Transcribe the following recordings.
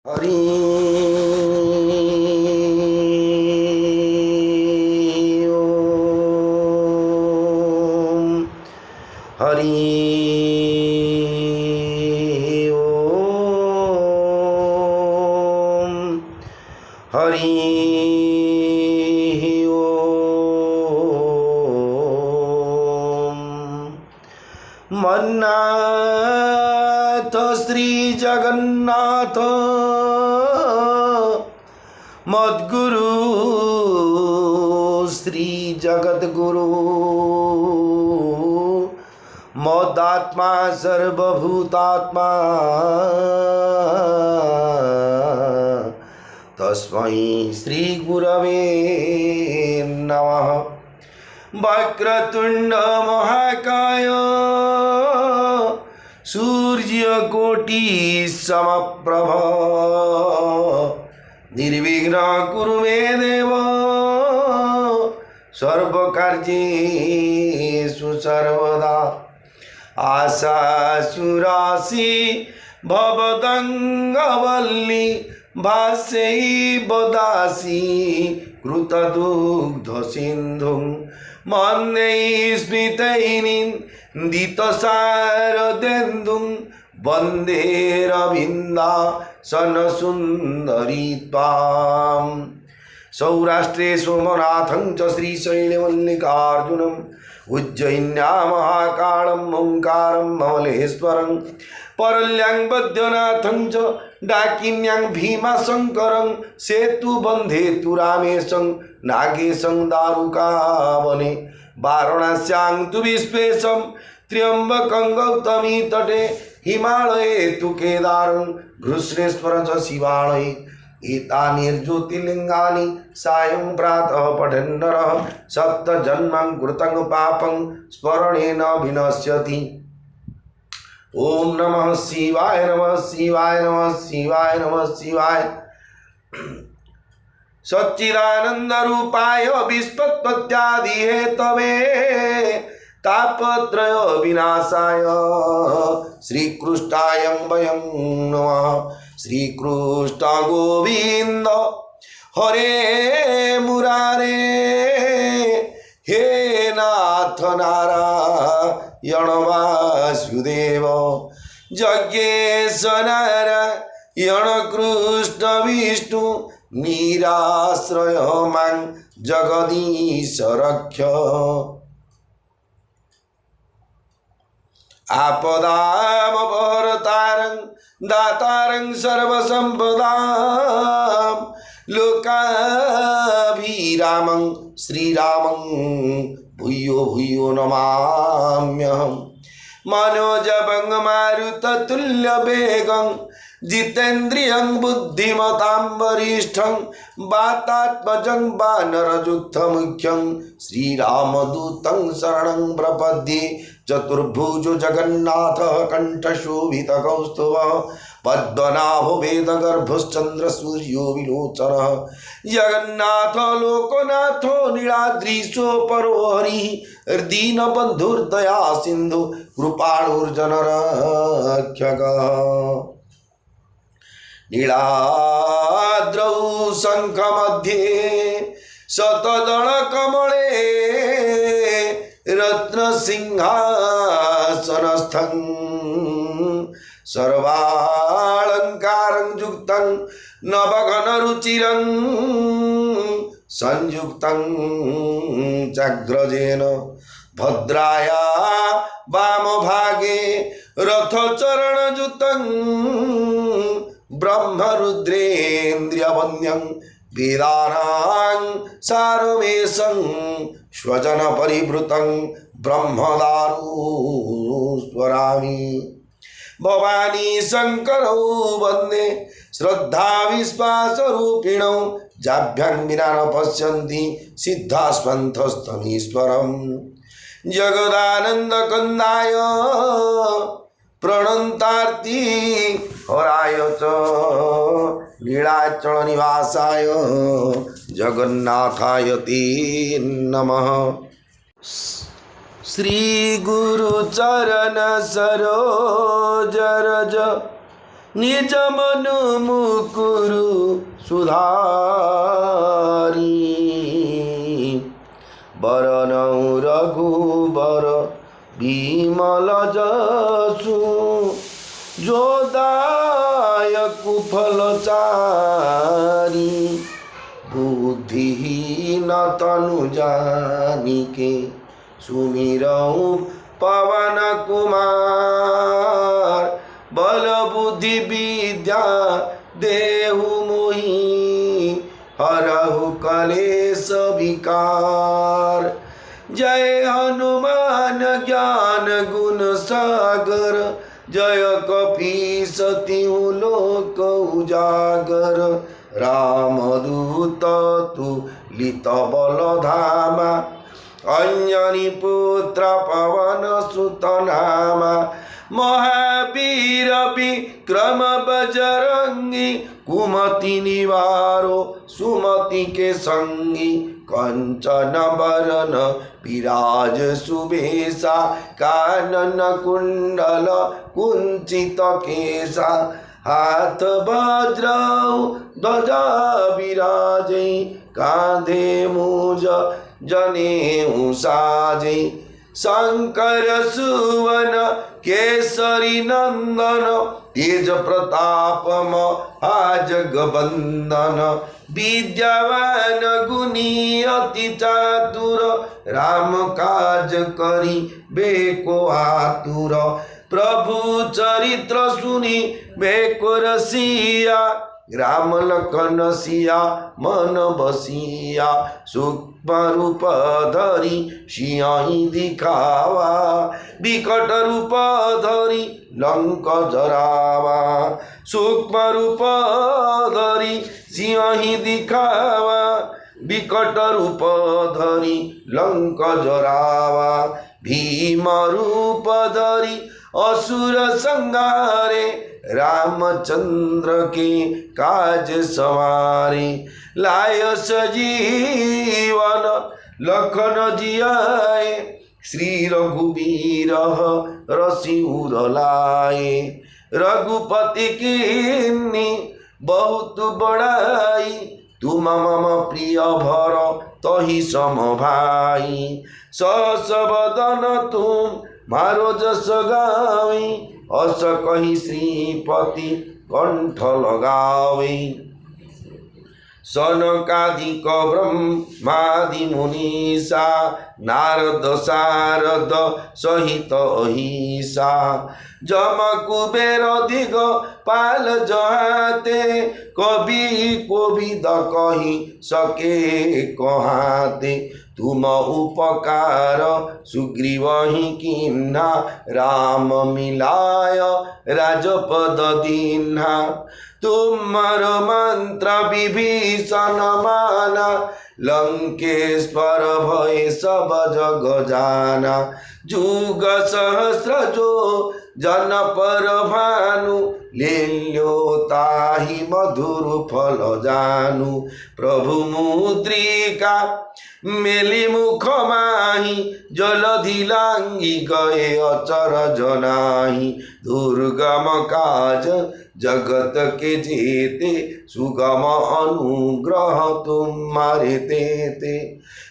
हरि ओम हरि ओम हरि ओम मन्नाथ श्री जगन्नाथ मद्गुरु श्री जगद्गुरु मदात्मा सर्वभूतात्मा तस्मै श्री गुरवे नमः। वक्रतुंड महाकाय सूर्यकोटि समप्रभ निर्विघ्न कुरु मे देव सर्वकार्येषु सर्वदा। आशासुरासि भवदङ्गवल्ली भास्यैव दासी कृतदुग्धसिन्धुं मन्ये स्मितैर्निन्दितशारदेन्दुं वन्दे रविन्दासनसुन्दरी त्वाम्। सौराष्ट्रे सोमनाथं च श्रीशैलमल्लिकार्जुनम् उज्जयिन्यां महाकालं ओंकारं ममलेश्वरं परल्यां वैद्यनाथं च डाकिन्यां भीमाशंकरं सेतुबन्धेतु रामेशं नागेशं दारुकावने वाराणस्यां तु विश्वेशं त्र्यम्बकं गौतमी तटे हिमालये तु केदारं घृष्णेश्वरं च शिवालये। एतानि सायं प्रातः पठन्नरः सप्तजन्मं कृतं पापं स्मरणेन विनश्यति। ओम नमः शिवाय नमः शिवाय नमः शिवाय नमः शिवाय। सच्चिदानंद रूपाय विश्वोत्पत्त्यादि हेतवे तापत्रय विनाशाय श्रीकृष्णाय वयं नमः। श्रीकृष्ण गोविंद हरे मुरारे हे नाथ नारायण वासुदेव जज्ञेश नारायण कृष्ण विष्णु निराश्रय मां जगदीश रक्ष। आपदामपहर्तारं दातारं सर्वसम्पदां लोकाभिरामं श्रीरामं भूयो भूयो नमाम्यहम्। मनोजवं मारुततुल्यवेगं जितेन्द्रियं बुद्धिमतां वरिष्ठं वातात्मजं वानरयुद्धमुख्यं श्रीरामदूतं शरणं प्रपद्ये। चतुर्भुजो जगन्नाथः कण्ठशोभितकौस्तुभः पद्मनाभो वेदगर्भश्चन्द्रसूर्यो विलोचनः। जगन्नाथ लोकनाथो नीलाद्रीशो परो हरिः दीनबन्धुर्दया सिन्धु कृपाणुर्जनरक्षकः। नीलाद्रौ शङ्खमध्ये शतदलकमले रत्नसिंहासनस्थं सर्वालङ्कारं युक्तं नवघनरुचिरं संयुक्तं चाग्रजेन भद्राया वामभागे रथचरणयुतं ब्रह्मरुद्रेन्द्रियवन्द्यं वेदानां सारमेशं स्वजन परिवृतं ब्रह्मदारु स्वरामि। भवानी शंकरौ वन्दे श्रद्धा विश्वासरूपिणौ जाभ्यां विना न पश्यन्ति सिद्धास्मन्थस्तमीश्वरम्। जगदानन्दकन्दाय प्रणन्तार्ति हराय च लीलाचल निवासाय जगन्नाथाय ते नमः। श्री गुरु चरण सरोज रज निज मन मुकुरु सुधारी बरनौ रघुबर विमल जसु जो दायक फलचारी बुद्धिहीन तनु जानिके सुमिरऊ पवन कुमार बल बुद्धि विद्या देहु मोहि हरहु कलेश विकार जय हनुमान ज्ञान गुण सागर जय कपीस तिहु लोक उजागर रामदूत तुलित बल धामा अंजनी पुत्र पवन सुत नामा महावीर विक्रम बजरंगी कुमति निवारो सुमति के संगी कंचन बरन विराज सुबेसा कानन कुंडल कुंचित केसा हाथ वज्र ध्वजा विराजे कांधे मूज जनेऊ साजे शंकर सुवन केसरी नंदन तेज प्रताप महाजगबंदन विद्यावान गुणी अति चातुर राम काज करी बेको आतुर प्रभु चरित्र सुनी बेको रसिया राम लखन सिया मन बसिया सूक्ष्म रूप धरी सिंह दिखावा विकट रूप धरी लंक जरावा सूक्ष्म रूप धरी सिंह दिखावा विकट रूप धरी लंक जरावा भीम रूप धरी असुर संहारे रामचंद्र के काज सवारे लाय सजीवन लखन जियाए श्री रघुवीर रसिउर लाए रघुपति कीन्ही बहुत बड़ाई तुम मम प्रिय भर तहि सम भाई सहस बदन तुम मारो जस गावी अस कही श्रीपति कंठ लगावे सनकादिक ब्रह्मादि मुनीसा नारद सारद सहित अहिसा जम कुबेर दिग पाल जहाते कवि कोविद कही सके कहाते तुम उपकार सुग्रीव ही किन्हा राम मिलाय राजपद दीन्हा तुमर मंत्र विभीषण माना लंकेश्वर भय सब जग जाना जुग सहस्र जो जन पर भानु लेल्यो ताहि मधुर फल जानु प्रभु मुद्रिका मेली मुख माही जलधि लांगी गए अचर जनाही दुर्गम काज जगत के जेते सुगम अनुग्रह तुम्हारे तेते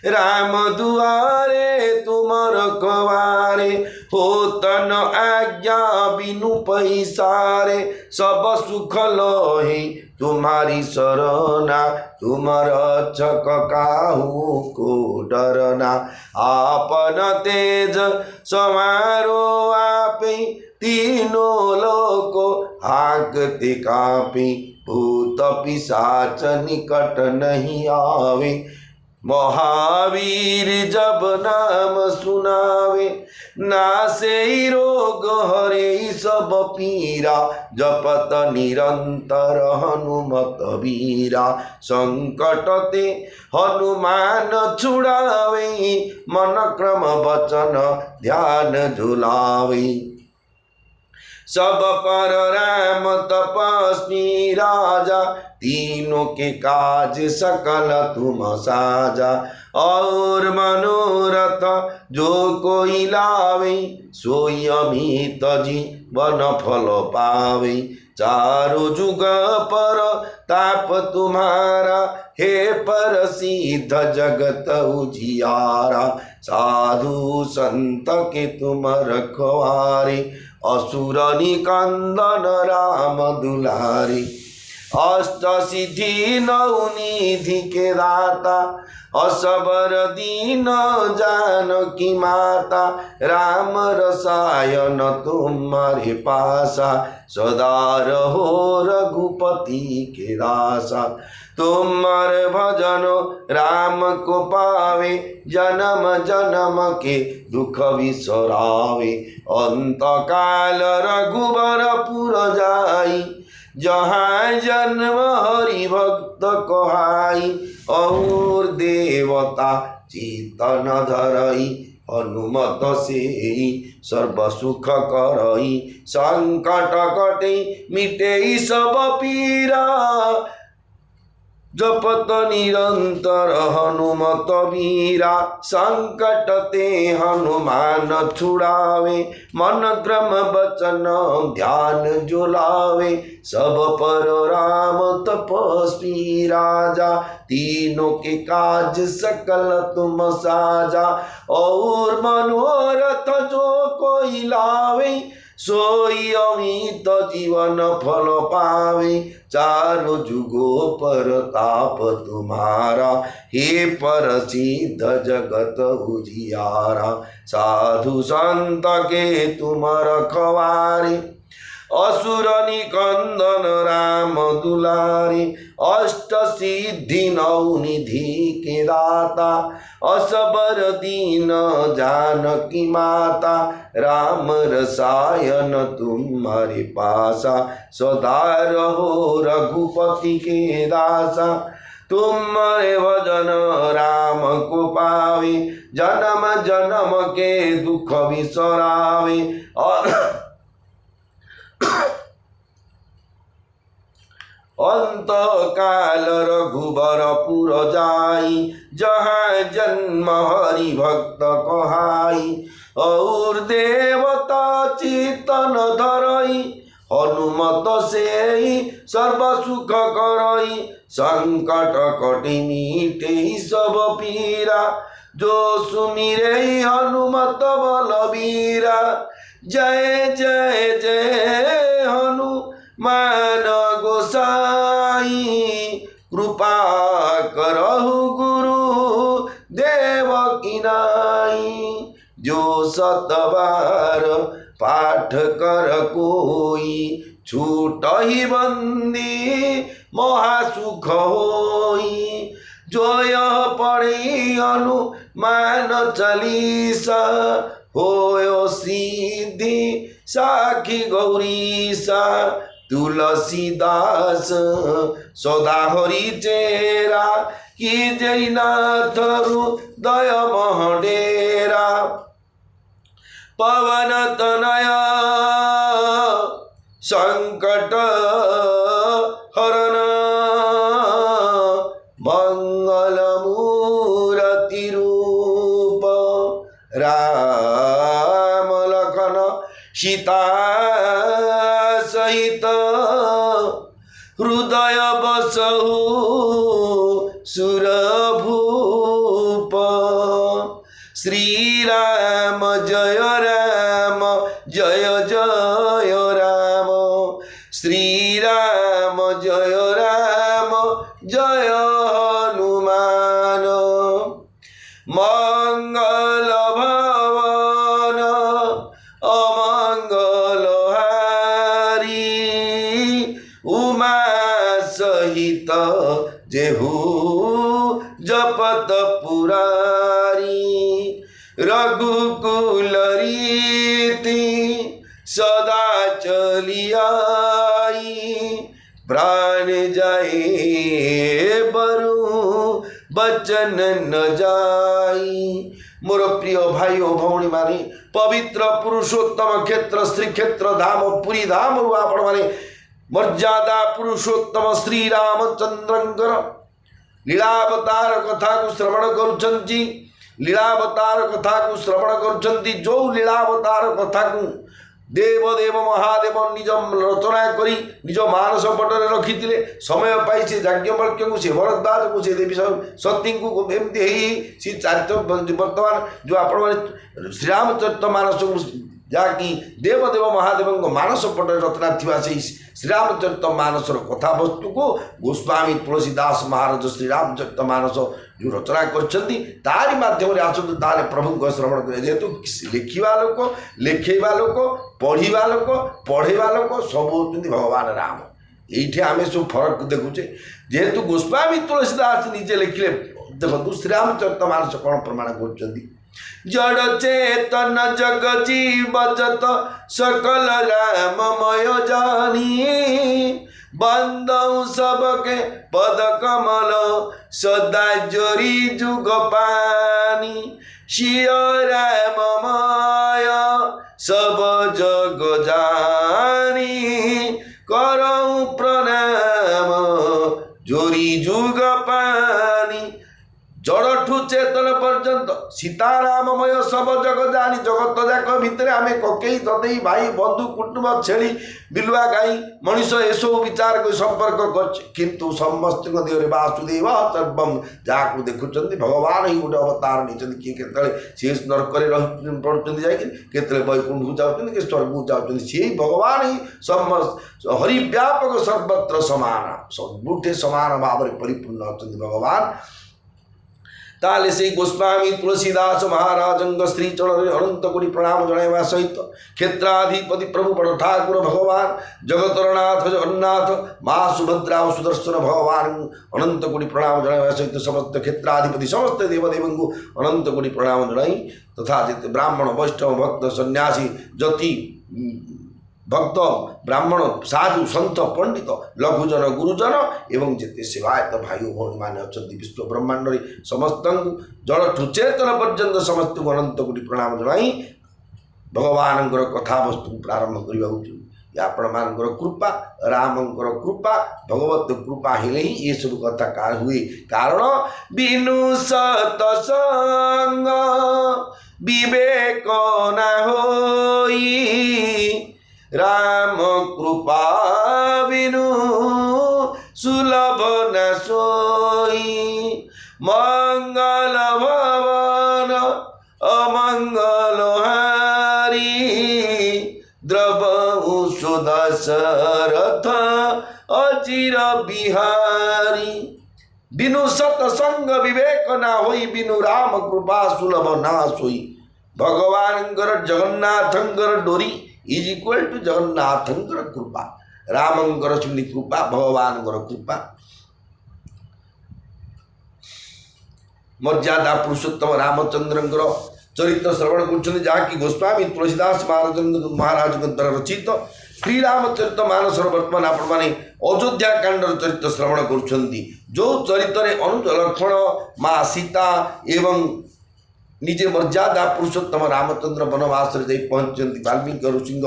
राम दुआरे तुमर कवारे हो तन आज्ञा बिनु पैसारे सब सुख लही तुम्हारी शरणा तुम रक्षक काहू को डरना आपन तेज समारो आपे तीनों लोक हाकते कापे भूत पिशाच निकट नहीं आवे महावीर जब नाम सुनावे नासे रोग हरे सब पीरा जपत निरंतर हनुमत वीरा संकट ते हनुमान छुड़ावे मन क्रम वचन ध्यान झुलावे सब पर राम तपस्वी राजा तीनों के काज सकल तुम साजा और मनोरथ जो कोई लावे सोई अमित जीवन फल पावे चारों जुग पर ताप तुम्हारा, हे पर सिद्ध जगत उजियारा। साधु संत के तुम रखवारे, असुर निकंदन राम दुलारे। अष्ट सिद्धि नौ निधि के दाता, असबर दीन जानकी माता। राम रसायन तुम्हारे पासा, सदा रहो रघुपति के दासा। तुम्हारे भजन राम को पावे, जन्म जन्म के दुख बिसरावे। अंत काल रघुबर पुर जाई, जहाँ जन्म हरि भक्त कहाई। और देवता चेतन धरई, हनुमत सेई सर्व सुख करई। संकट कटे मिटे सब पीरा, जपत निरंतर हनुमत वीरा। संकट ते हनुमान छुड़ावे, मन क्रम बचन ध्यान जुलावे। सब पर राम तपस्वी राजा, तीनों के काज सकल तुम साजा। और मनोरथ जो कोई लावे, सोई अमित जीवन फल पावे। चारों जुगों पर ताप तुम्हारा, हे पर सिद्ध जगत उजियारा। साधु संत के तुम रखवारे, असुर निकंदन राम दुलारे। अष्ट सिद्धि नौ निधि के दाता, असबर दीन जानकी माता। राम रसायन तुम्हारे पासा, सदा रहो रघुपति के दासा। तुम्हारे भजन राम को पावे, जन्म जन्म के दुख बिसरावे। और अंत काल रघुबर पुर जाई, जहाँ जन्म हरि भक्त कहाई। और देवता चेतन धरई, हनुमत सेई सर्व सुख करई। संकट कटि मीटे सब पीरा, जो सुमिरे हनुमत बलबीरा। जय जय जय हनुमान गोसाई, कृपा करहु गुरु देवकी नाई। जो सतबार पाठ कर कोई, छूट ही बंदी महासुख होई। जो यह पढ़ी हनुमान चालीसा, होयो सिद्धि साखी गौरीसा। तुलसीदास सदा हरि चेरा, कि जयनाथ हृदय महडेरा। पवन तनया संकट हरण, मंगल मूर्ति रूप। राम लखन सीता सहित, हृदय बसहु सुरभूप। श्री राम जय राम, जय जय राम। श्री राम जय राम, जय हनुमान। मंगल भवन अमंगल हारी, उमा सहित जेहू जपत पुरारी। रघुकुल रीति सदा चली आई, प्राण जाए बरु बचन न जाई। मोर प्रिय भाई ओ भौणी माने, पवित्र पुरुषोत्तम क्षेत्र श्री क्षेत्र धाम पुरी धाम रु आपण माने मर्यादा पुरुषोत्तम श्री रामचंद्रंकर लीलावतार कथा को श्रवण करुछंती। लीलावतार कथा को श्रवण करुछंती। जो लीलावतार कथा को देवदेव महादेव निज रचना करी निज मानस पटरे रखी समय पाई से याज्ञवल्क्य को से भरद्वाज को से देवी सती को एमती सी चरित्र वर्तमान जो आपण श्रीरामचरित मानस को जहाँकि देवदेव महादेव मानस पटरे रचना थी से श्रीरामचरित मानसर कथा वस्तु को गोस्वामी तुलसीदास महाराज श्रीरामचरित मानस जो रचना करी मध्यम आसतु ताले प्रभु श्रवण करें जेहेतु लिखा लोक लिखेवा लोक पढ़ा लोक पढ़ेवा लोक सब होती भगवान राम ये आम सब फरक देखुचे जेहेतु गोस्वामी तुलसीदास निजे लिखिले देखो श्रीरामचरित मानस कौन प्रमाण कर जड़ चेतन जग जीव जत सकल राममय जानी बंदौ सबके पद कमल सदा जोरी जुग पानी शिव राममय सब जग जानी करौ प्रणाम जोरी जुग पानी जड़ठू चेतन पर्यंत सीताराममय सब जग जानी जगत जाक भितर आम ककई तदई भाई बंधु कुटुंब छेली बिलुआ गाई मनीष एसबू विचार कर संपर्क किंतु समस्त देह वासुदेव सर्वम जहाँ देखुं भगवान ही गोटे अवतार नहीं किए के सी नरक पड़ते जाते वैकुंठ को जाऊँ कि स्वर्ग को जाऊँ सी भगवान ही समस्त हरिव्यापक सर्वत्र समान सबुठे समान भाव में परिपूर्ण अच्छा भगवान ताले से गोस्वामी तुलसीदास महाराज श्री चरण अनंत कोटि प्रणाम जणाइवा सहित क्षेत्राधिपति प्रभु बड़ ठाकुर भगवान जगतरनाथ जगन्नाथ माँ सुभद्रा सुदर्शन भगवान अनंत कोटि प्रणाम जणाइवा सहित समस्त क्षेत्राधिपति समस्त देवदेव को अनंत कोटि प्रणाम जणाई तथा जिते ब्राह्मण वैष्णव भक्त सन्यासी जति भक्त ब्राह्मण साधु सन्त पंडित लघुजन गुरुजन एवं जिते सेवायत भाई भौणी मैंने अच्छा विश्व ब्रह्मांड समस्त जड़ठू चेतन पर्यंत समस्त को अनंत कोटि प्रणाम जनाई भगवान कथा वस्तु प्रारंभ करने आपण मान कृपा रामंकर कृपा भगवत कृपा हेले ही ये सब कथा का हुए कारण बिनु सतसंग विवेक न होई राम कृपा बिनु सुलभ न सोई मंगल भवन अमंगल हारी द्रवहु सुदशरथ अचिर बिहारी बिनु सतसंग विवेक ना होई बिनु राम कृपा सुलभ ना सोई भगवान जगन्नाथंकर डोरी इज इक्वल टू जगन्नाथंकर कृपा रामंकर सुनी कृपा भगवान कृपा मर्यादा पुरुषोत्तम रामचंद्रंकर चरित्र श्रवण कर जहाँकि गोस्वामी तुलसीदास महाराज द्वारा रचित श्री रामचरित मानस वर्तमान आपण मैंने अयोध्या कांडर चरित्र श्रवण कर जो चरित्र अनुज लक्ष्मण माँ सीता एवं निजे मर्यादा पुरुषोत्तम रामचंद्र वनवास पहुँचती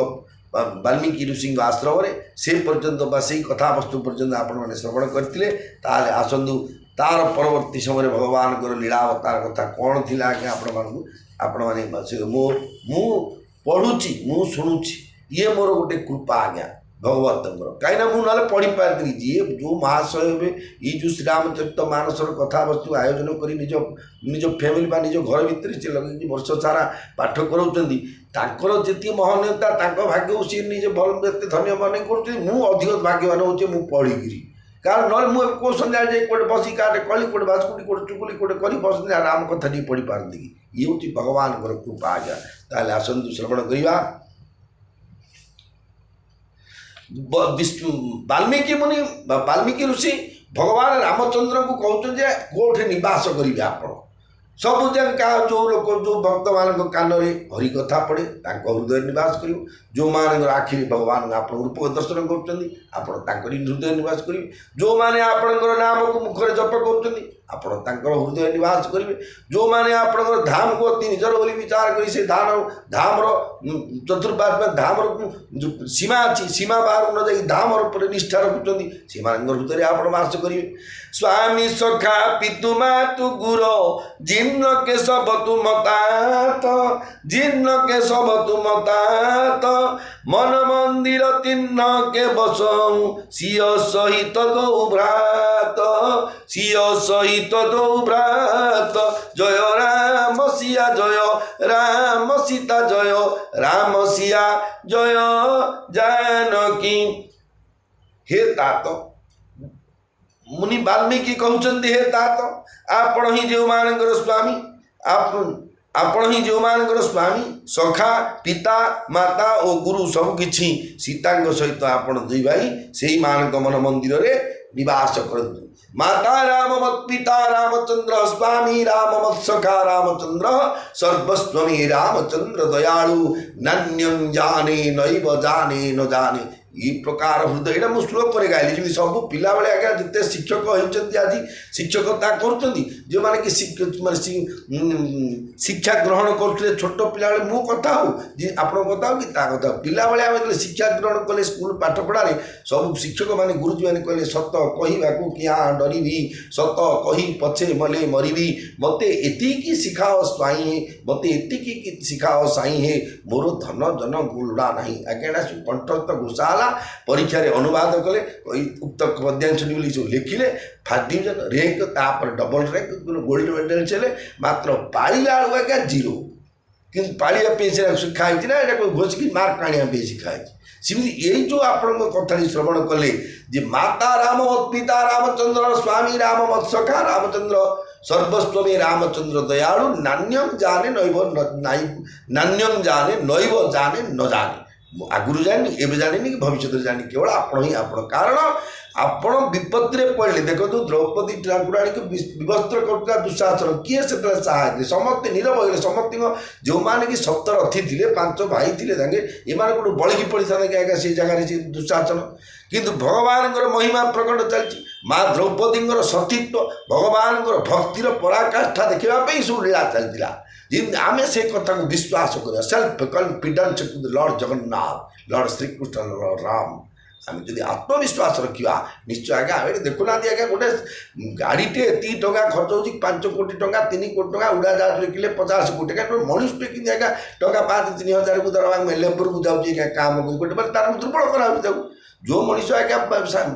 वाल्मीकि ऋषि आश्रम से पर्यंत से कथा वस्तु पर्यंत आपण मैंने श्रवण करते आसतु तार परवर्ती समय भगवान लीलावतार कथा कौन थी आज्ञा आपण मैंने मु पढ़ुची मु शुणुची ये मोर गोटे कृपा आज्ञा भगवत कहीं मुझे पढ़ी पारि जी जो महाशय हे ये जो श्रीरामचरित मानसर कथा वस्तु आयोजन कर निज निज फैमिली निज घर भितर से लगे वर्ष सारा पाठ करार जी महानता भाग्य सी निजे भल धन्य मन कर भाग्यवान हो पढ़ी कारण ना मुझे कौ सन्या कौटे बस काटे कली कौटे बासकुटी कौटे चुकुली कौटे कर बस राम कथा टी पढ़ी पारती ये हूँ भगवान कृपा आज्ञा ताले आसतु श्रवण करवा वाल्मीकि मुनि वाल्मीकि ऋषि भगवान रामचंद्र को कहते कौटे नवास करेंगे आप सब जगह जो लोक जो भक्त मान कान हरि कथा पड़े हृदय निवास कर जो मान आखिरी भगवान आप रूप दर्शन कर हृदय निवास करेंगे जो मैंने आपणकर नाम को मुखर जप कर ଆପଣ ତାଙ୍କର ହୃଦୟ ନିବାସ କରିବେ। ଯେଉଁମାନେ ଆପଣଙ୍କର ଧାମକୁ ଅତି ନିଜର ବୋଲି ବିଚାର କରି ସେ ଧାମର ଚତୁଃପାର୍ଶ୍ୱ ଧାମର ସୀମା ଅଛି, ସୀମା ବାହାରକୁ ନ ଯାଇ ଧାମର ଉପରେ ନିଷ୍ଠା ରଖୁଛନ୍ତି, ସେମାନଙ୍କ ହୃଦୟରେ ଆପଣ ବାସ କରିବେ। ସ୍ୱାମୀ ସଖା ପିତୁ ମାତୁ ଗୁର ଜୀର୍ଣ୍ଣ କେଶବ ତୁମତାତ, ଜୀର୍ଣ୍ଣ କେଶବ ତୁମତାତ, ମନ ମନ୍ଦିର ତୀର୍ଣ୍ଣ କେ ବସ, ସିଅ ସହିତ ଦୌ ଭ୍ରାତ, ସିଅ ସହିତ ଦୌ ଭ୍ରାତ, ଜୟ ରାମ ସିଆ ଜୟ ରାମ ସୀତା ଜୟ ରାମ ସିଆ ଜୟ ଜାନକୀ। हे तात मुनि वाल्मीकि कहते हे तात आपण ही जो मानकर स्वामी, आपण ही जो मानकर स्वामी सखा पिता माता और गुरु सबकि सीता सहित आपण दुई भाई से ही मान मन मंदिर रे निवास करतु। माता राम मत पिता रामचंद्र, स्वामी राम मत सखा रामचंद्र, सर्वस्वमी रामचंद्र दयालु, नान्यं जाने नैव जाने न जाने। ये प्रकार हृदय यहाँ मुझे श्लोक पर गाइली जमी सब पिला बेले आज्ञा जिते शिक्षक होती आज शिक्षकता कर जो मैंने कि शिक्षा ग्रहण करते छोट पिला बेले मु कथा हो आप कथा हो कि कथा पिला बेले आम शिक्षा ग्रहण कले स्कूल पाठ पढ़ारे सब शिक्षक मैंने गुरुजी मैंने कहले सत कहवा क्या डरबी सत कही पछे मले मरबी मत एति शिखाओ स्वाई है मत एति शिखाओ साई है मोर धन जन गुड़ा ना आज्ञा कंठस्थ घोषाला परीक्षा रे अनुवाद कले उक्त पद्यांश सब लिखिले फर्स्ट डिविजन रैंक तापर डबल रैंक गोल्ड मेडल चले मात्र पाला आज्ञा जीरो कि पालिया शिखाई ना यहाँ घोषिक मार्क आने शिखाई सेमती यही जो आप कथा श्रवण कले जे माता राम पिता रामचंद्र स्वामी राम मत सखा रामचंद्र सर्वस्वमी रामचंद्र दयालु नान्यम जाने नैव नान्यम जाने नैव जाने न जाने आगुरी जानी एवं जानी कि भविष्य जानी केवल आपण ही आपण कारण आपण विपत्ति पड़े देखो द्रौपदी ठाकुराणी को विवस्त्र करता दुशासन किए से साहय समस्ते नीरव हो समस्त जो मैंने कि 70 रथी थे 5 भाई थे एम गोटे बड़की पड़ता आज्ञा से जगह से दुशासन किंतु भगवान महिमा प्रकट चलती माँ द्रौपदी सतीत्व भगवान भक्तिर पराकाष्ठा देखापी सब लीला चलता आम से कथा को विश्वास कर self confidence to Lord Jagannath Lord Shrikrishna Lord Ram आम जो आत्मविश्वास रखा निश्चय आज्ञा देखुना आज्ञा गोटे गाड़ीटे एति टका खर्च हो 5 कोटी टका 3 कोटी टका उड़ाजाहाज लिखिले 50 कोटी टका मनुष्य कि आज्ञा टका 5-3 हजार को दरवा लेबर को जाऊँगी काम गोटे बार तार दुर्बल करा जो मनुष्य आज्ञा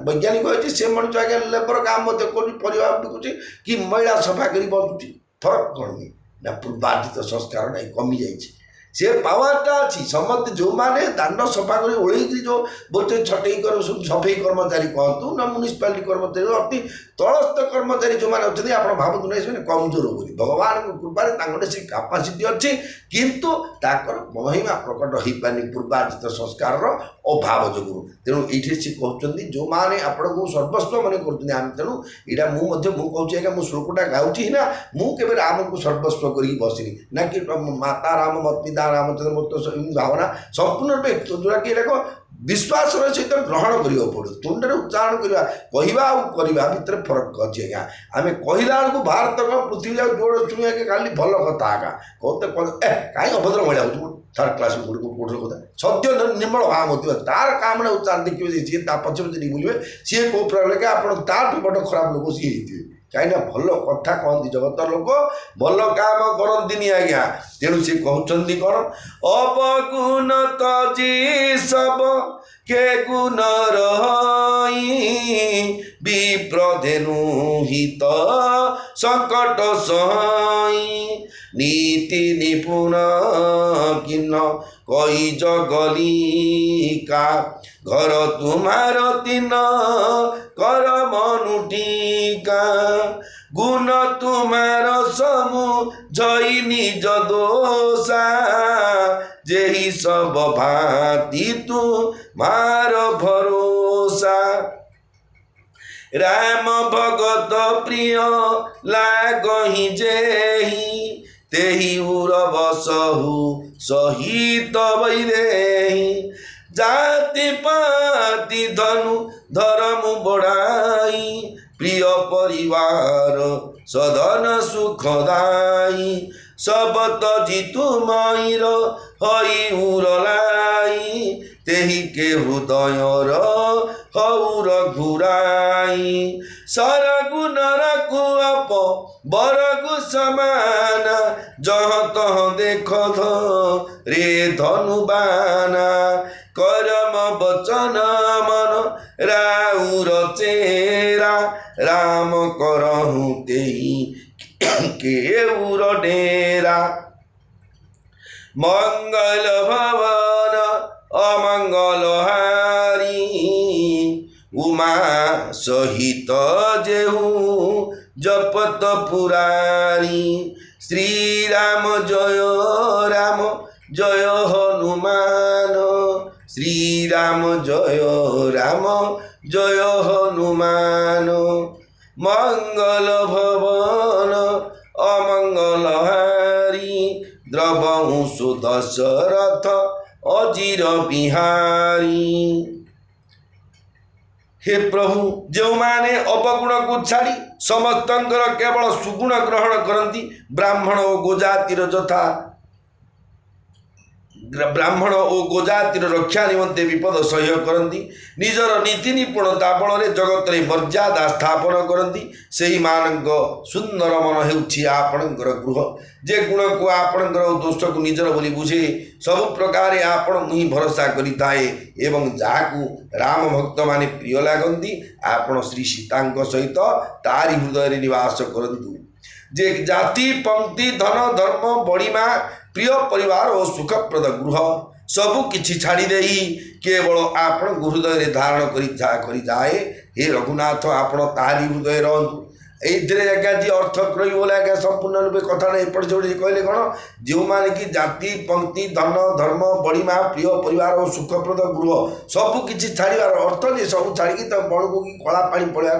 वैज्ञानिक होती से मनुष्य आज्ञा लेबर काम परिवार बिकुची कि महिला सफा कर बसुची फरक कौन ना पूर्वार्जित संस्कार नहीं कमी जाइए से पावरटा अच्छी समस्त जो मैंने दांड सफा कर ओल्क जो बोलते छटई कर सफाई कर्मचारी कहतु ना म्यूनिसिपालिटी कर्मचारी अति तलस्थ कर्मचारी जो मैंने अच्छे आप भावतु ना से कमजोर बोली भगवान कृपा से कैपेसिटी अच्छी किंतु ताकर महिमा प्रकट हो पानी पूर्वार्जित संस्कार अभाव जो तेणु ये सी कहते जो मैंने आपण को सर्वस्व मन कर तेणु यहाँ मुझे मुझे आज्ञा मु श्लोकटा गाँची ना मुझे राम को सर्वस्व कर बसनी ना कि माता राम मत पिता रामचंद्र मत भावना संपूर्ण रूपे जोटा कि विश्वास सहित ग्रहण करा पड़ो तुंडे उच्चारण करवा कहवा करवा भितर फरक अच्छी आज्ञा आम कहला बेलू भारत पृथ्वी जाओ जोड़ शुणी आगे खाली भल कथा आगा कहते कहीं अभद्र महिला हो 3rd क्लास कोर्टर कथा सद्य निर्मल भाव होता तार काम उच्चारण देखिए सी पचे पचे बुलवे सी कौ प्रकार आप बड़ खराब लोक सी होते कहीं भल कथा कहती जगत लोक भल काम करती आज्ञा तेणु सी कहते कौन अपगुण तजी सब के गुण रही विप्रधेनु हित संकट सही नीति निपुण किन्न कई जगलिका घर तुम्हार तीन कर मनुटिका गुण तुम्हार समू जई निज दोषा जेहि सब भांति तू मार भरोसा राम भगत प्रिय लागहि जेहि तेहि उरव सहु सहित वैदेहि जाति पाति धनु धर्म बढ़ाई प्रिय परिवार सदन सुखदाई सबत जितु मईर हई उरलाई तेहि के हृदयर हौर घुराई सरगु नरकु अप बरगु समान जह तह देख रे धनुबाना करम वचन मन राउर चेरा राम करहु तेहि केउर डेरा मंगल भवन अमंगल हारी उमा सहित जेहू जपत पुरारी श्री राम जय हनुमान श्री राम जय हनुमान मंगल भवन अमंगल हारी द्रवहु सुदशरथ अजीर बिहारी। हे प्रभु जो माने अवगुण को छाड़ी समस्तंकर केवल सुगुण ग्रहण करती ब्राह्मण और गोजातिर यथा ब्राह्मण और गोजातिर रक्षा निमंते विपद सह्य करती निजर नीति निपुणता बल जगत में मर्यादा स्थापन करती से मान सुंदर मन होउछि आपणकर गृह जे गुण को आपणकर दोष को निजर बोली बुझे सब प्रकार आपण ही भरोसा करिताए एवं जाकू राम भक्त माने प्रिय लागंती आपण श्री सीतांक सहित तारी हृदय निवास करंतु जे जाति पंक्ति धन धर्म बड़ीमा प्रिय परिवार और सुखप्रद गृह सबु किछि छाड़ी देई केवल आपण हृदय धारण करी जाए हे रघुनाथ आपण तारी हृदय रहंतु एथिरे आज्ञा जी अर्थ कही बोले आज्ञा संपूर्ण रूपे कथा एपट जोड़ी कहले कौन जो माने कि जाति पंक्ति धन धर्म बड़ीमा प्रिय परिवार और सुखप्रद गृह सबु किछि छाड़ीबार अर्थ जे सब छाड़ी तो बण को कि कला पानी पड़िया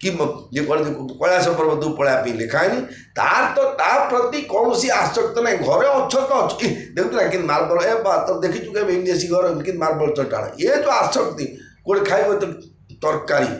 कि कैलाश पर्वत पड़ा लिखाएनि तार तो ता प्रति कौन सी आसक्त ना घरे अच्छ तो देखु ना कि मार्बल ए बात देखी चुके विदेशी घर कि मार्बल चट्टान ये जो आसक्ति कोई खाइब तो तरकारी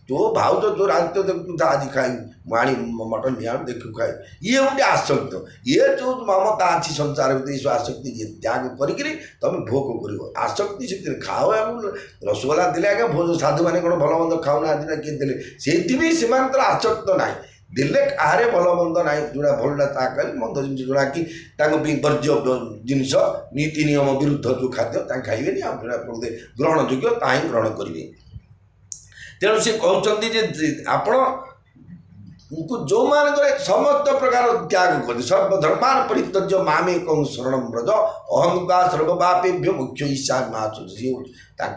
जो भाव जो राज आज खाई माणी मटन निया देखू खाए ये गोटे आसक्त ये जो ममता अच्छी संसार भीतर आसक्ति त्याग करी तुम भोग कर आसक्ति से खाओ रसगोला दिले आगे भोज साधु मैंने कौन भल मंद खाऊना किए देले से आसक्त ना देले कहारे भल मंद ना जोड़ा भलटा ता कह मंद जिन जोड़ा कि वर्ज्य जिनस नीति नियम विरुद्ध जो खाद्य खाइबे ग्रहण योग्य ता ही ग्रहण करेंगे तेणु से कहते आपण जो मान समस्त प्रकार त्याग कर सर्वधर्मान परित्यज्य मामेकं शरणं व्रज अहंकार सर्वपापेभ्यो मुख्य ईशानाथ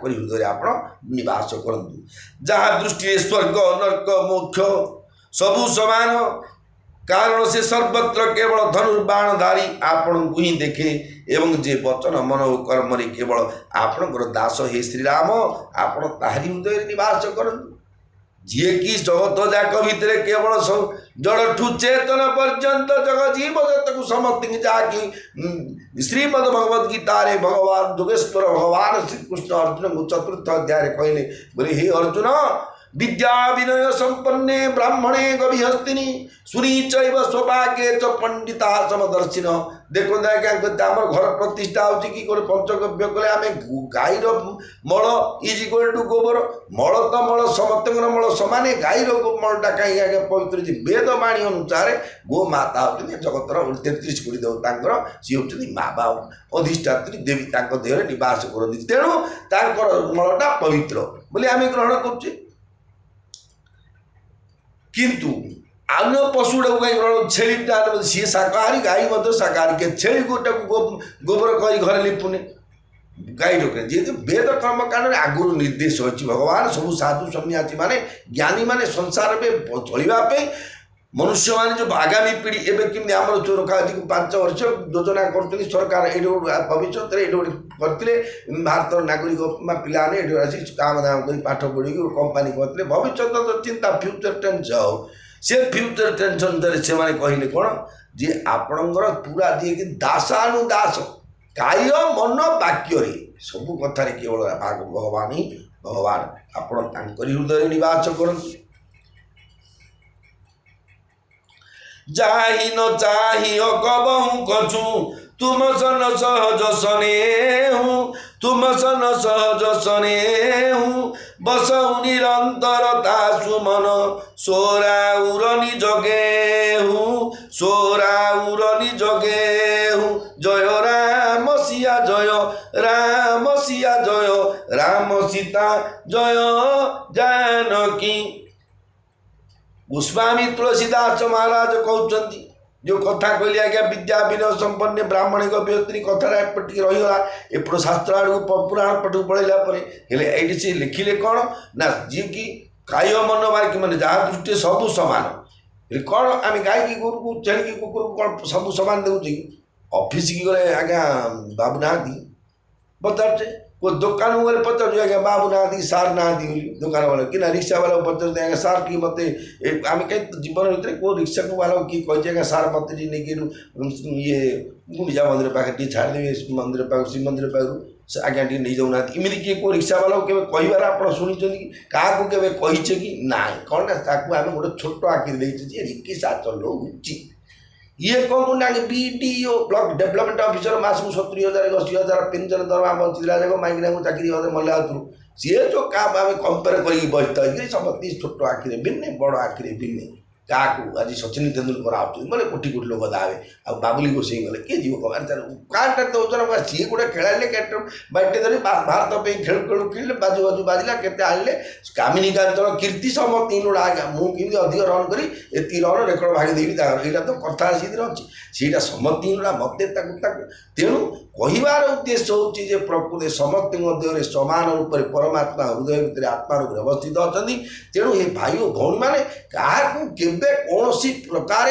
हृदय आप निवास करंतु जहाँ दृष्टि स्वर्ग नर्क मोक्ष सबु समान कारण से सर्वत्र केवल धनुर्बाणधारी आपण को ही देखे एवं जे वचन मन और कर्म केवल आपणकर दास हे श्रीराम आपण ताहारी हृदय निवास करंतु जी कि जगत जाक भितर केवल जड़ठू चेतन पर्यंत जग जीव जगत को समस्त जाकि श्रीमद भगवद गीता रे भगवान जोगेश्वर भगवान श्री कृष्ण अर्जुन को चतुर्थ अध्याय कहले बोले हे अर्जुन विद्या विनय संपन्ने ब्राह्मणे गविहस्तिनी सुनी चैव स्वपाके च पंडिता समदर्शिन देखो आम घर प्रतिष्ठा होची कि पंचगव्य कले आम गाईर मल इज इक्वल टू गोबर मल तो मल समस्त मल सामान्य गाईर मलटा कहीं आगे पवित्र वेद बाणी अनुसार गो माता होती जगतर 33 कोटी देवता सी होती माँ बा अधिष्ठात्री देवी देह निवास करती तेणु मलटा पवित्र बोले आम ग्रहण करुचे किंतु अन्य पशुटा कहीं छेटा सी शाकाहारी गाई शाकाहारी के छेली गोटा गोबर कर घर लिपुने गाई रखे जी वेद कर्मकांड आगुरी निर्देश अच्छी भगवान सब साधु सन्यासी माने ज्ञानी माने संसार में चलवाई मनुष्य मान जो आगामी पीढ़ी एवं केमी आम 5 वर्ष योजना कर सरकार ये भविष्य ये करते भारत नागरिक पिलाने ये आसी काम दाम कर पाठ पढ़ी कंपानी करते भविष्य तो चिंता फ्यूचर टेंशन से फ्यूचर टेंशन से कहले कौन जे आपणकर पूरा दिए कि दासानुदास काय मन वाक्य सबू कथार केवल भगवान ही भगवान आपण हृदय निवास करते जाहि न चाहि कबहु कछु तुम सन सहज सनेहु तुम सन सहज सनेहु बसौ निरंतरता सुमन सोराउर निज गेहु सोराउर निज गेहु जय राम सिया जय राम सिया जय राम सीता जय जानकी। गोस्वामी तुलसीदास महाराज कहते जो कथा कहली आज्ञा विद्या विनय संपन्न ब्राह्मणिक व्यक्ति कथा एपटे रहीगला एपट शास्त्र आड़ पुराण पटक पलैला ये से लिखिले कौन ना जी कि काय मन मारिक मैंने जहाँ दृष्टि सबू सामान कौन आम गाय की गोरु को छेड़ की कुकुर को कौन सबू सामान देउछि ऑफिस की गले आज्ञा बाबू ना पचारे को दुकान वाले पचार आज्ञा बाबू ना सार ना दुकान वाला कि रिक्शा वाला पचार आज्ञा सार कि मत आम कहीं जीवन भितर को रिक्शा को वाला कि कही आज्ञा सार मत नहीं ये गुंडीजा मंदिर पाखे छाड़देवे मंदिर पाख श्री मंदिर पाखु आज्ञा टी नहीं जाऊना इमती किए को रिक्शा वाला के कहबार आप शुणी क्या कहीचे कि ना कौन ना आम गोटे छोट आखिरी देखिए रिक्शा चलाऊँगी ये कौन ना BDO ब्लॉक डेवलपमेंट ऑफिसर मास को 70,000 80,000 पेंशन दरमा बंचला जाए माइक चाकरी मल्ला सी जो क्या आम कंपेयर कर बसता समस्त छोट आखिरे भिन्ने बड़ आखिरे भिन्ने क्या आज सचिन तेंदुलकर आते मैंने कोटी कोटी लोक दावे आ बाबुली गोसाई गले किए जीव कमार क्या दौर सी गोटे खेलाड़े बैटे धरी भारत पे खेल खेल खेल बाजू बाजू बाजिला केते आने कामिनी कांचन कीर्ति समस्त लोड़ा आज्ञा मुझे अधिक रन कर ये रन रेकर्ड भागीदेवी यहाँ तो कथा अच्छी सीटा समस्त लोड़ा मत तेणु कहबार उद्देश्य हूँ प्रकृति समस्त मध्य समान रूप से परमात्मा हृदय भितर आत्मा रूप अवस्थित अच्छा तेणु ये भाई और भौणी मैंने क्या कौन प्रकार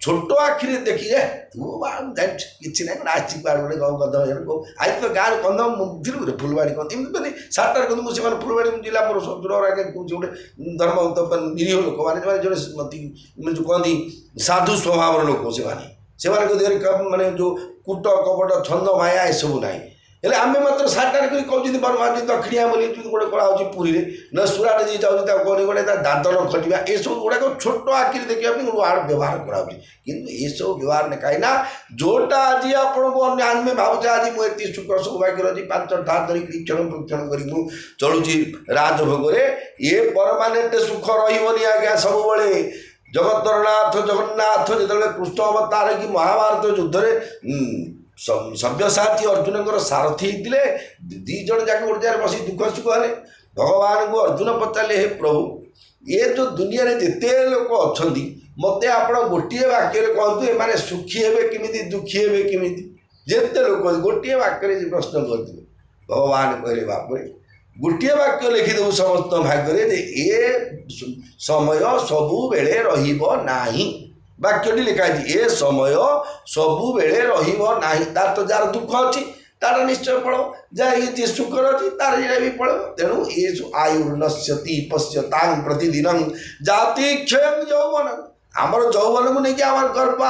छोट आखिरी देखी जाए तू किसी ना आसी गोटे गध आज तो गाँव कंध फुलवाड़ी कंध सातटार कंध मुझे फुलवाड़ी जिला मोर ससुर आगे गोटे धर्म निरीह लोक मैंने जो कहती साधु स्वभाव लोक से माने जो कूट कपट छंद माया ये सब ना हेल्ले आम मात्र सातटार कहते बर्मा दक्षिणिया बोली गोटे कला हो पुरी न सुराट जी जाऊँगी कहने गोटे दादन खटिया ये सब गुड़ाक छोट आखिरी देखा आड़ व्यवहार कराऊँगी किंतु ये सब व्यवहार नहीं कहीं जोटा आज आपको आम भावुचे आज मुझे सुख सौभाग्य अच्छी 5 ठार धरिक क्षण प्रक्षण कर चलुची राजभोगे ये परमानेंट सुख रही आज्ञा सब जगतरनाथ जगन्नाथ जो कृष्ण अवतार कि महाभारत युद्ध सव्यसाची अर्जुन सारथी होते दीज जाक गोटे बस दुख सुख हेले भगवान को अर्जुन पचारे हे प्रभु ये जो दुनिया रे जिते लोक अच्छा मत आप गोटे वाक्य कहतु एमाने सुखी हे किमिति दुखी हे किमिति जिते लोक गोटे वाक्य प्रश्न करते भगवान कहले बापरे गोटे वाक्य लिखिदेव समस्त भाग्य ये समय सबु बेले रहिबो नाही वाक्यटी लिखाई ए समय सबु बेले रहिबो नाही तार तो जार दुख अच्छी तार निश्चय पड़ जा सुखर अच्छी तार ये भी पड़ तेणु ये आयुर्नश्यति पश्यतां प्रतिदिन जाति क्षय यौवन आमर यौवन को लेकिन आम गर्व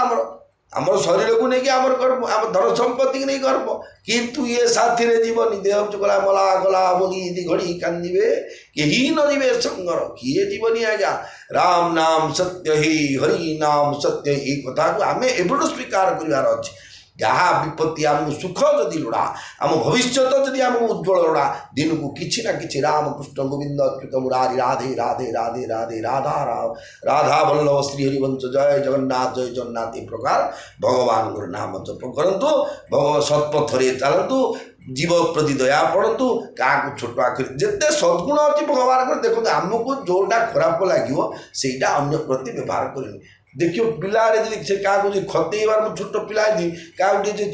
आमर शरीर को लेकिन आम गर्व आम धन संपत्ति की नहीं गर्व किंतु ये साथी रे जीवन देह गला मला गला बोली घड़ी कांदे कहीं न जीवे संगर किए जीवनी आज्ञा राम नाम सत्य ही हरि नाम सत्य ये कथा को आम एवं स्वीकार करार अच्छे जहाँ विपत्ति आम सुख जदि लोड़ा आम भविष्य जदि आम उज्ज्वल लोड़ा दिन को किसी ना कि राम कृष्ण गोविंद अच्युत मुरारी राधे राधे राधे राधे राधा राव राधा वल्लभ श्री हरिवंश जय जगन्नाथ ये प्रकार भगवान को नाम जप करतु भगवान सत्पथरे चलतु जीव प्रति दया पड़तु क्या छोट आखिरी जिते सद्गुण अच्छी भगवान को देखो आमको जोटा खराब लगे सेटा अन्य प्रति व्यवहार करें देखियो पिला से क्या खतेबार मैं छोट पिला क्या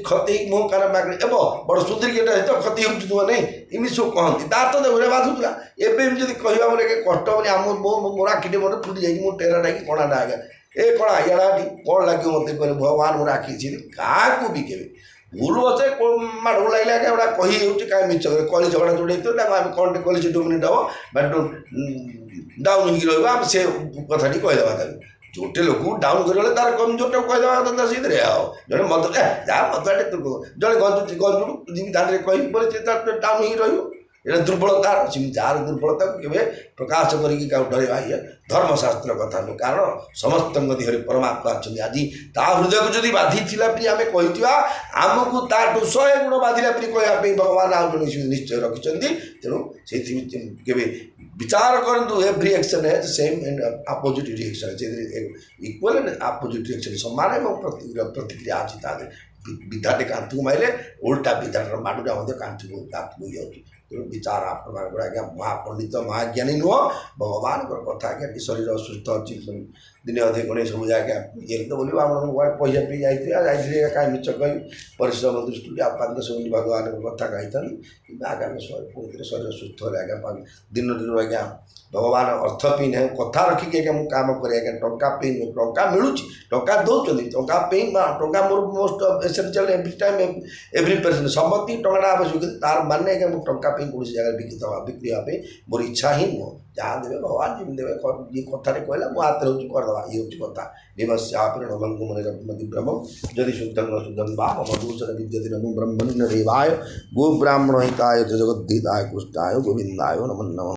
खते मुँह कान मागे एब बड़ सुंदरी तो खते हो नहीं इमी सब कहती तार तो देहरे बाधुला एवं जब कह मोर कष्ट बोली आम मोर आखिटे मोर फुटी जाए मोर टेराटा कि कणाटा आज्ञा ए कणा इाड़ी कौन लगे मत कह भगवान मोर आखि छी क्या भी के भूल अच्छे माड़ लगे आगे गोटा कही कहीं मिछ कली झगड़ा जोड़े आम कौन कली से 2 मिनिट हम डाउन हो से कथा कहीदेवा जोटे लोक डाउन कर तार कमजोर कहीदेवा सी जड़े मत जा मत जड़े गंजुड़ दाँड़े कही डाउन हो এটা দুর্বলতার ଅଛି ଯାହାର ଦୁର୍ବଳତାକୁ କେବେ ପ୍ରକାଶ କରିକି କାହାକୁ ଡରେଇବା ଇଏ ଧର୍ମଶାସ୍ତ୍ର କଥା ନୁହେଁ କାରଣ ସମସ୍ତଙ୍କ ଦେହରେ ପରମାତ୍ମା ଅଛନ୍ତି ଆଜି ତା ହୃଦୟକୁ ଯଦି ବାଧିଥିଲା ପରି ଆମେ କହିଥିବା ଆମକୁ ତାଠୁ 100 ଗୁଣ ବାଧିଲା ପରି କହିବା ପାଇଁ ଭଗବାନ ଆଉ ଜଣେ ନିଶ୍ଚୟ ରଖିଛନ୍ତି ତେଣୁ ସେଇଥିପାଇଁ କେବେ विचार करंतु एवरी एक्शन है same and opposite reaction equal and opposite reaction समान एवं प्रतिक्रिया अच्छी तादे विधाटे कांतु माइले उल्टा विधाटर माडुटा मध्य कांतु तातु होई तेणु विचार आपको आज्ञा महापंडित महाज्ञानी नुह भगवान कथा आज्ञा शरीर सुस्थ अच्छी दिने अधे गणे सब आज्ञा ये तो बोल पैसा पी जाइए कहीं मिच कही परिश्रम दृष्टि आप भगवान कथा कही आगामी पुणी शरीर सुस्थ हो आज्ञा दिन दिन आज्ञा भगवान अर्थ पे ना कथा रखिक आज्ञा मुझे कम कर टंका पे टंका मिलूँ टंका दौरान टंका पे टंका more most essential every time every person समति टंका आवश्यक तार माने आज्ञा मुझे टंका पे कौन जगह बिक्री हाँ मोर इच्छा ही नुह जहाँ देवे भगवान जी देवे ये कथा कहला मुझे हाथ हूँ करदे ये हूँ कथा विमस्यापिरणमंगु मन ब्रह्म जदि शुद्धं न शुद्धं वा मधुसूदन विद्यते नमो ब्रह्मण्य देवाय गो ब्राह्मण हिताय जगद्धिताय कृष्णाय गोविंदाय नमो नमः।